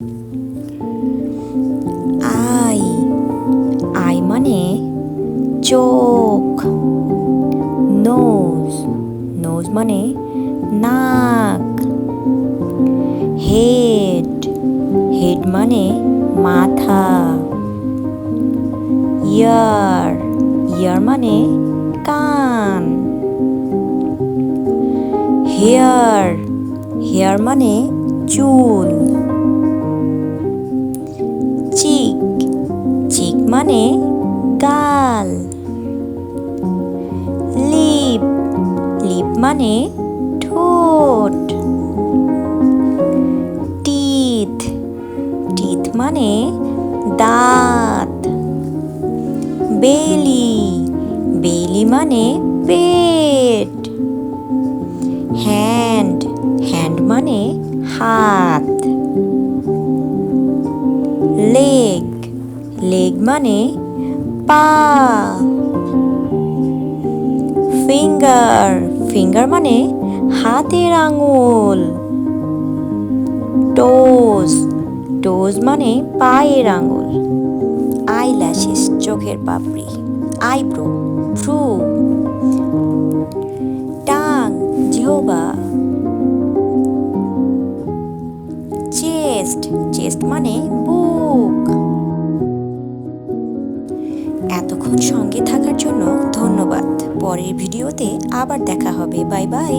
I I মানে চোখ। Nose nose মানে নাক। হেড হেড মানে মাথা। ইয়ার ইয়ার মানে কান। হেয়ার হেয়ার মানে চুল। চিক চিক মানে গাল। লিপ লিপ মানে ঠোঁট। টিথ টিথ মানে দাঁত। বেলি বেলি মানে পেট। হ্যান্ড হ্যান্ড মানে হাত। লেগ লেগ মানে পা। ফিঙ্গার ফিঙ্গার মানে হাতের আঙুল। টোজ টোজ মানে পায়ের আঙুল। আইল্যাশেস চোখের পাপড়ি। আইব্রো ভ্রু। টাং জিহ্বা। চেস্ট চেস্ট মানে বুক। এতক্ষণ সঙ্গে থাকার জন্য ধন্যবাদ। পরের ভিডিওতে আবার দেখা হবে। Bye bye.